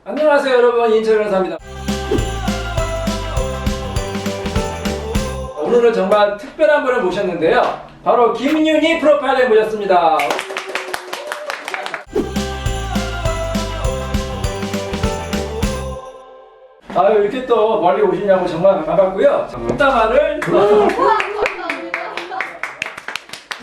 안녕하세요 여러분, 인천 변호사입니다. 오늘은 정말 특별한 분을 모셨는데요, 바로 김윤희 프로파일러 모셨습니다. 아유, 이렇게 또 멀리 오시냐고 정말 반갑고요. 꽃다발을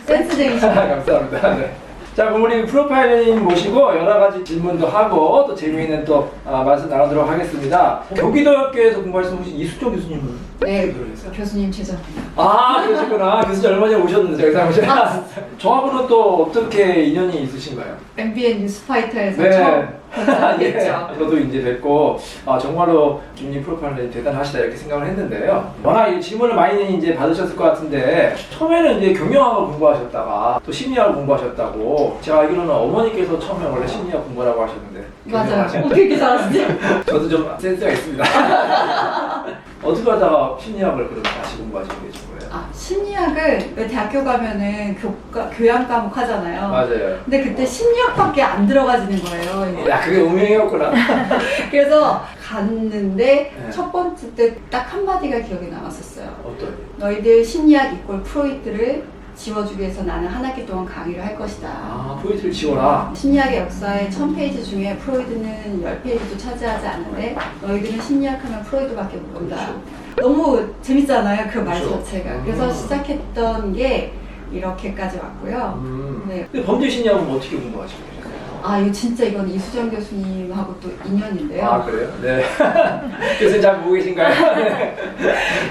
센스쟁이시죠? 감사합니다. 네. 자, 그럼 우리 프로파일러님 모시고 여러 가지 질문도 하고 또 재미있는 또 말씀 나누도록 하겠습니다. 경기도학교에서 공부하신 혹시 이수정 교수님은? 네, 들어오셨어요? 교수님 최저입니다. 아, 그러시구나. 교수님 얼마 전에 오셨는데 제가 사무실에. 저하고는 또 어떻게 인연이 있으신가요? MBN 뉴스파이터에서 네. 처음 예, 뵀죠. 저도 이제 뵙고 정말로 김윤희 프로파일러님 대단하시다 이렇게 생각을 했는데요. 워낙 이 질문을 많이 이제 받으셨을 것 같은데, 처음에는 이제 경영학을 공부하셨다가 또 심리학을 공부하셨다고, 제가 알기로는 어머니께서 처음에 원래 심리학 공부라고 하셨는데. 맞아요. 경영하셨- 어떻게 이렇게 잘하시지? 저도 좀 센스가 있습니다. 어떻게 하다가 심리학을 그럼 다시 공부하시게 되신 거예요? 심리학을 왜 대학교 가면은 교양 과목 하잖아요. 맞아요. 근데 그때 심리학밖에 안 들어가지는 거예요. 야, 그게 운명이었구나. 그래서 갔는데 네. 첫 번째 때 딱 한마디가 기억에 남았었어요. 어떤? 너희들 심리학 이꼴 프로이트를 지워주기 위해서 나는 한 학기 동안 강의를 할 것이다. 포인트를 지워라. 심리학의 역사의 1000페이지 중에 프로이드는 10페이지도 차지하지 않는데 너희들은 심리학하면 프로이드밖에 모른다. 너무 재밌잖아요, 그 말 그렇죠. 자체가. 그래서 시작했던 게 이렇게까지 왔고요. 네. 근데 범죄 심리학은 어떻게 공부하시게 되셨어요? 이거 진짜 이건 이수정 교수님하고 또 인연인데요. 그래요? 네. 교수님 잘 보고 계신가요? 네.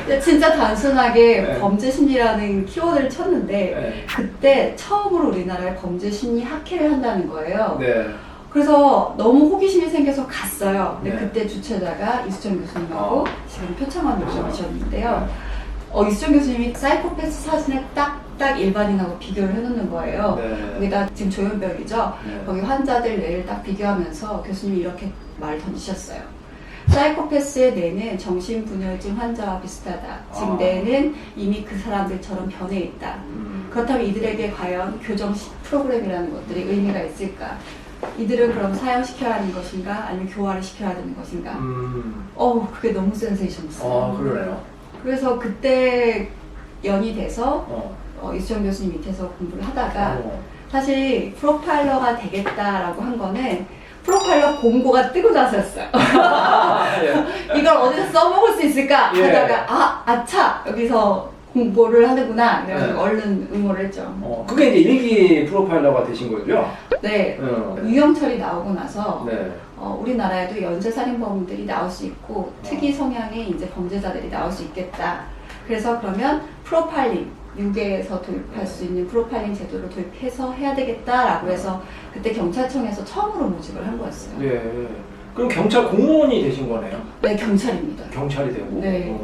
근데 진짜 단순하게 네. 범죄 심리라는 키워드를 쳤는데 네. 그때 처음으로 우리나라에 범죄 심리 학회를 한다는 거예요. 네. 그래서 너무 호기심이 생겨서 갔어요. 근데 네. 그때 주최자가 이수정 교수님하고 지금 표창원 교수님이셨는데요. 네. 이수정 교수님이 사이코패스 사진을 딱딱 일반인하고 비교를 해놓는 거예요. 네. 거기다 지금 조현병이죠. 네. 거기 환자들 뇌를 딱 비교하면서 교수님이 이렇게 말을 던지셨어요. 사이코패스의 뇌는 정신분열증 환자와 비슷하다. 즉 뇌는 이미 그 사람들처럼 변해 있다. 그렇다면 이들에게 과연 교정식 프로그램이라는 것들이 의미가 있을까? 이들은 그럼 사형시켜야 하는 것인가? 아니면 교화를 시켜야 되는 것인가? 그게 너무 센세이션했어요. 그러네요. 그래서 그때 연이 돼서 어. 이수정 교수님 밑에서 공부를 하다가 사실 프로파일러가 되겠다라고 한 거는 프로파일러 공고가 뜨고 나서였어요. 예. 이걸 어디서 써먹을 수 있을까 예. 하다가 아차 여기서 공부를 하는구나. 그래서 네. 얼른 응모를 했죠. 그게 이제 일기 프로파일러가 되신 거죠? 네. 유영철이 나오고 나서 네. 우리나라에도 연쇄살인범들이 나올 수 있고 특이 성향의 이제 범죄자들이 나올 수 있겠다. 그래서 그러면 프로파일링, 유괴에서 도입할 수 있는 프로파일링 제도를 도입해서 해야 되겠다라고 해서 그때 경찰청에서 처음으로 모집을 한 거였어요. 네. 그럼 경찰 공무원이 되신 거네요? 네, 경찰입니다. 경찰이 되고. 네.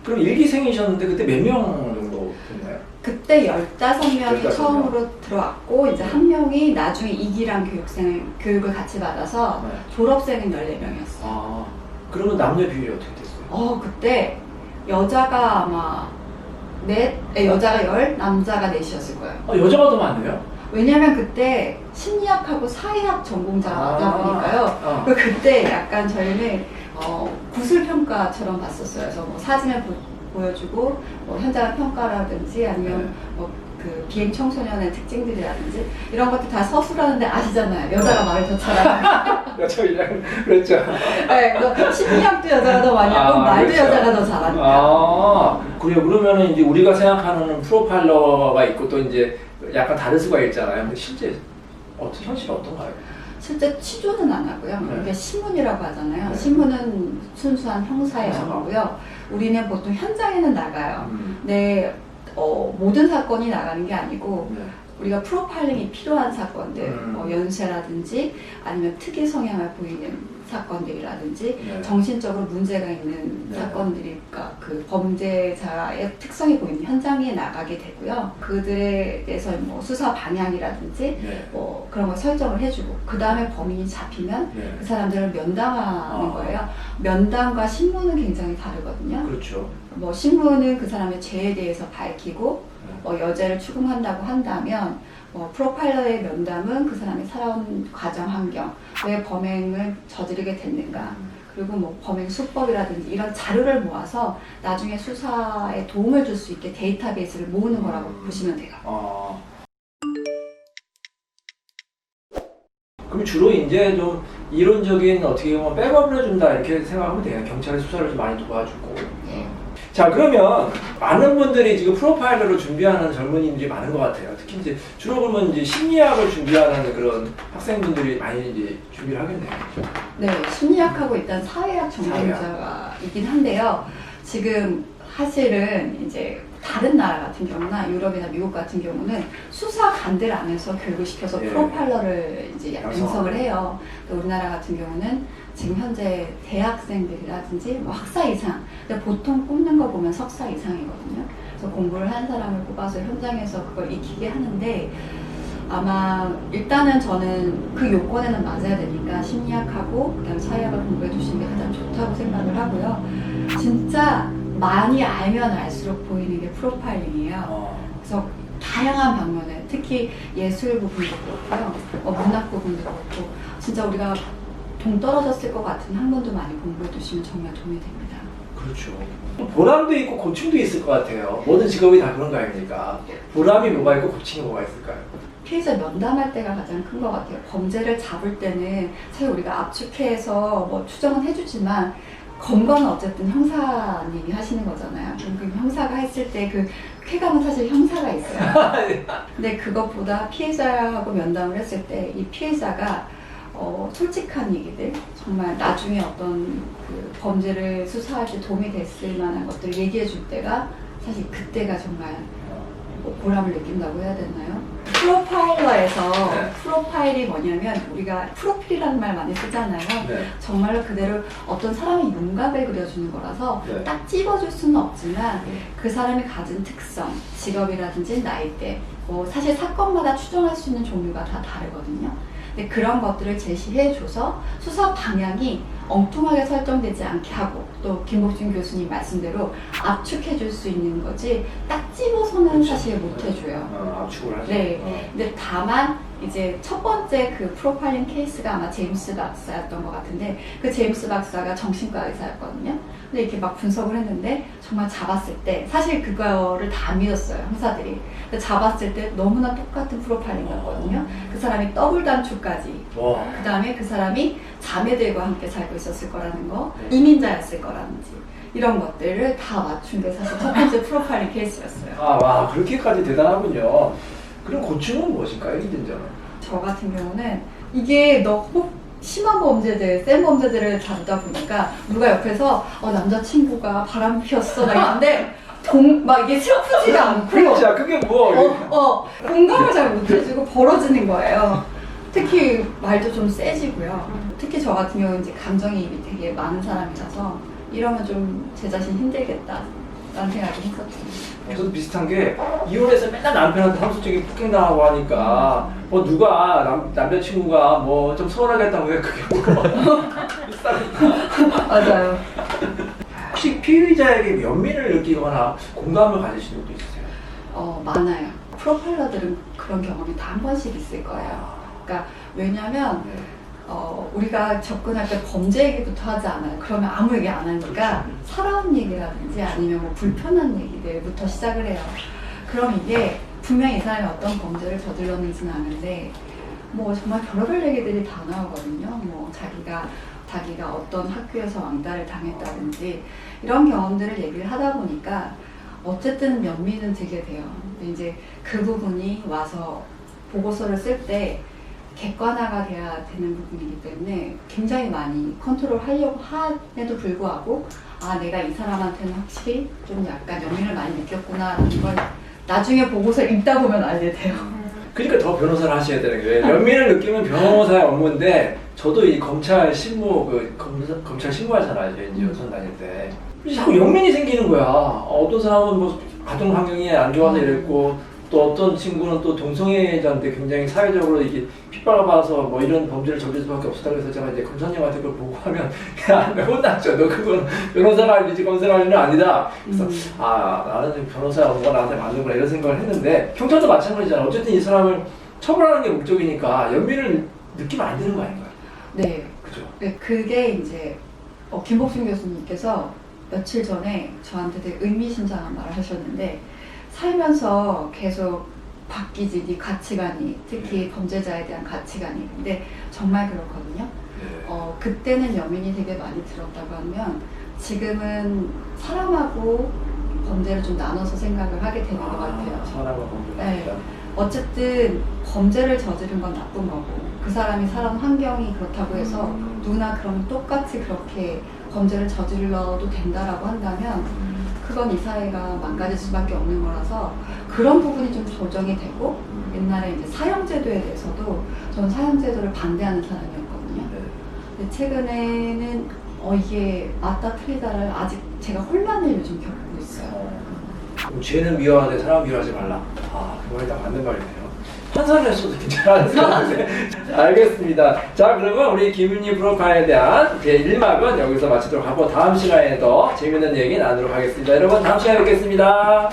그럼 일기생이셨는데 그때 몇 명 정도 됐나요? 그때 15명이 15명. 처음으로 들어왔고 이제 한 명이 나중에 2기랑 교육을 같이 받아서 네. 졸업생은 14명이었어요. 그러면 남녀 비율이 어떻게 됐어요? 그때 여자가 아마 여자가 10, 남자가 4이었을 거예요. 여자가 더 많네요? 왜냐면 그때 심리학하고 사회학 전공자다 보니까요. 그때 약간 저희는 구술평가처럼 봤었어요. 그래서 뭐 사진을 보여주고 뭐 현장을 평가라든지 아니면 그 비행 청소년의 특징들이라든지 이런 것들 다 서술하는데 아시잖아요. 여자가 말을 더 잘하는. 여자랑 그렇죠. 네, 그래서 심리학도 여자가 더 많이 하고 말도 그렇죠. 여자가 더 잘하니까. 그래요. 그러면은 이제 우리가 생각하는 프로파일러가 있고 또 이제 약간 다를 수가 있잖아요. 근데 실제 현실은 어떤가요? 실제 취조는 안 하고요. 네. 우리가 신문이라고 하잖아요. 네. 신문은 순수한 형사의 업무고요. 우리는 보통 현장에는 나가요. 모든 사건이 나가는 게 아니고 네. 우리가 프로파일링이 필요한 사건들, 뭐 연쇄라든지 아니면 특이 성향을 보이는 사건들이라든지 네. 정신적으로 문제가 있는 네. 사건들이 그 범죄자의 특성이 보이는 현장에 나가게 되고요. 그들에 대해서 뭐 수사 방향이라든지 네. 뭐 그런 걸 설정을 해주고 그 다음에 범인이 잡히면 네. 그 사람들을 면담하는 거예요. 면담과 신문은 굉장히 다르거든요. 그렇죠. 뭐 신문은 그 사람의 죄에 대해서 밝히고 뭐 여죄를 추궁한다고 한다면 프로파일러의 면담은 그 사람이 살아온 가정 환경, 왜 범행을 저지르게 됐는가, 그리고 뭐 범행 수법이라든지 이런 자료를 모아서 나중에 수사에 도움을 줄 수 있게 데이터베이스를 모으는 거라고 보시면 돼요. 그럼 주로 이제 좀 이론적인 어떻게 보면 백업을 해준다 이렇게 생각하면 돼요. 경찰의 수사를 좀 많이 도와주고. 자, 그러면 많은 분들이 지금 프로파일러를 준비하는 젊은이들이 많은 것 같아요. 특히 이제 주로 보면 이제 심리학을 준비하는 그런 학생분들이 많이 이제 준비를 하겠네요. 네, 심리학하고 일단 사회학 전공자가 있긴 한데요. 지금 사실은 이제 다른 나라 같은 경우나 유럽이나 미국 같은 경우는 수사관들 안에서 교육을 시켜서 예. 프로파일러를 이제 양성을 해요. 우리나라 같은 경우는 지금 현재 대학생들이라든지 뭐 학사 이상, 근데 보통 뽑는 거 보면 석사 이상이거든요. 그래서 공부를 한 사람을 뽑아서 현장에서 그걸 익히게 하는데, 아마 일단은 저는 그 요건에는 맞아야 되니까 심리학하고 그다음 사회학을 공부해 두시는 게 가장 좋다고 생각을 하고요. 진짜 많이 알면 알수록 보이는 게 프로파일링이에요. 그래서 다양한 방면에, 특히 예술 부분도 그렇고요, 문학 부분도 그렇고, 진짜 우리가 동떨어졌을 것 같은 학문도 많이 공부해 두시면 정말 도움이 됩니다. 그렇죠. 보람도 있고 고충도 있을 것 같아요. 모든 직업이 다 그런 거 아닙니까? 보람이 뭐가 있고 고충이 뭐가 있을까요? 피해자 면담할 때가 가장 큰 것 같아요. 범죄를 잡을 때는 사실 우리가 압축해서 뭐 추정은 해주지만 검거는 어쨌든 형사님이 하시는 거잖아요. 그 형사가 했을 때 그 쾌감은 사실 형사가 있어요. 근데 그것보다 피해자하고 면담을 했을 때 이 피해자가 솔직한 얘기들, 정말 나중에 어떤 그 범죄를 수사할 때 도움이 됐을 만한 것들을 얘기해 줄 때가 사실 그때가 정말 보람을 느낀다고 해야 되나요? 프로파일러에서 네. 프로파일이 뭐냐면 우리가 프로필이라는 말 많이 쓰잖아요. 네. 정말로 그대로 어떤 사람의 윤곽을 그려주는 거라서 네. 딱 찝어줄 수는 없지만 그 사람이 가진 특성, 직업이라든지 나이대, 사실 사건마다 추정할 수 있는 종류가 다 다르거든요. 근데 그런 것들을 제시해줘서 수사 방향이 엉뚱하게 설정되지 않게 하고, 또 김복준 교수님 말씀대로 압축해줄 수 있는 거지 딱 집어서는 그렇죠. 사실 못해줘요. 압축을 하죠. 네. 근데 다만 이제 첫 번째 그 프로파일링 케이스가 아마 제임스 박사였던 것 같은데, 그 제임스 박사가 정신과 의사였거든요. 근데 이렇게 막 분석을 했는데 정말 잡았을 때 사실 그거를 다 믿었어요, 형사들이. 근데 잡았을 때 너무나 똑같은 프로파일링 같거든요. 그 사람이 더블 단추까지, 그 다음에 그 사람이 자매들과 함께 살고 있었을 거라는 거, 이민자였을 거라든지 이런 것들을 다 맞춘 게 사실 첫 번째 프로파일링 케이스였어요. 와, 그렇게까지 대단하군요. 그럼 고충은 무엇일까요, 힘든 점은? 저 같은 경우는 이게 너무 심한 범죄들, 센 범죄들을 다루다 보니까 누가 옆에서 남자친구가 바람 피웠어 나 이런데 막 이게 슬프지가 않고, 그렇죠. 그게 뭐 공감을 잘 못해주고 벌어지는 거예요. 특히 말도 좀 세지고요. 특히 저 같은 경우는 이제 감정이입이 되게 많은 사람이라서 이러면 좀 제 자신 힘들겠다라는 생각이 했었죠. 저도 비슷한 게, 이혼해서 맨날 남편한테 함수적인 폭행당하고 하니까 누가 남자친구가 뭐 좀 서운하겠다고 해, 그게 비슷하니까. 맞아요. 혹시 피의자에게 면밀을 느끼거나 공감을 가지시는 분도 있으세요? 많아요. 프로파일러들은 그런 경험이 다 한 번씩 있을 거예요. 그러니까 왜냐면 우리가 접근할 때 범죄 얘기부터 하지 않아요. 그러면 아무 얘기 안 하니까 살아온 얘기라든지 아니면 뭐 불편한 얘기들부터 시작을 해요. 그럼 이게 분명히 이 사람이 어떤 범죄를 저질렀는지는 아는데 뭐 정말 별의별 얘기들이 다 나오거든요. 뭐 자기가 어떤 학교에서 왕따를 당했다든지 이런 경험들을 얘기를 하다 보니까 어쨌든 면밀은 되게 돼요. 근데 이제 그 부분이 와서 보고서를 쓸 때 객관화가 돼야 되는 부분이기 때문에 굉장히 많이 컨트롤 하려고 함에도 불구하고 내가 이 사람한테는 확실히 좀 약간 연민을 많이 느꼈구나라는 걸 나중에 보고서를 읽다 보면 알게 돼요. 그러니까 더 변호사를 하셔야 되는 거예요. 면밀을 느끼면 변호사의 업무인데, 저도 이 검찰 실무, 검찰 신고하잖아요, 이제 연수원 다닐 때. 자꾸 연민이 생기는 거야. 어떤 사람은 뭐 가정 환경이 안 좋아서 이랬고, 또 어떤 친구는 또 동성애자인데 굉장히 사회적으로 이게 핍박을 받아서 뭐 이런 범죄를 저질 수밖에 없었다고 해서 제가 이제 검사님한테 그걸 보고 하면 야, 너 혼났죠. 너 그건 변호사가 할 일이지 검사가 할 일은 아니다. 그래서 나는 변호사가 뭔가 나한테 맞는구나 이런 생각을 했는데 경찰도 마찬가지잖아. 어쨌든 이 사람을 처벌하는 게 목적이니까 연민을 느끼면 안 되는 거 아닌가요? 네. 그죠? 네, 그게 이제 김복순 교수님께서 며칠 전에 저한테 되게 의미심장한 말을 하셨는데 살면서 계속 바뀌지 네 가치관이 특히 범죄자에 대한 가치관이 근데 정말 그렇거든요. 그때는 연민이 되게 많이 들었다고 하면 지금은 사람하고 범죄를 좀 나눠서 생각을 하게 되는 것 같아요. 사람과 범죄. 네. 어쨌든 범죄를 저지른 건 나쁜 거고 그 사람이 살아온 환경이 그렇다고 해서 누구나 그럼 똑같이 그렇게 범죄를 저질러도 된다라고 한다면 그건 이 사회가 망가질 수밖에 없는 거라서 그런 부분이 좀 조정이 되고 옛날에 이제 사형제도에 대해서도 저는 사형제도를 반대하는 사람이었거든요. 근데 최근에는 이게 맞다 틀리다를 아직 제가 혼란을 요즘 겪고 있어요. 그럼 죄는 미워하되 사람 미워하지 말라. 그거에 딱 맞는 말이네요. 판사를 했어도 괜찮아요. 알겠습니다. 자, 그러면 우리 김윤희 프로파일에 대한 제1막은 여기서 마치도록 하고 다음 시간에 더 재밌는 얘기 나누도록 하겠습니다. 여러분 다음 시간에 뵙겠습니다.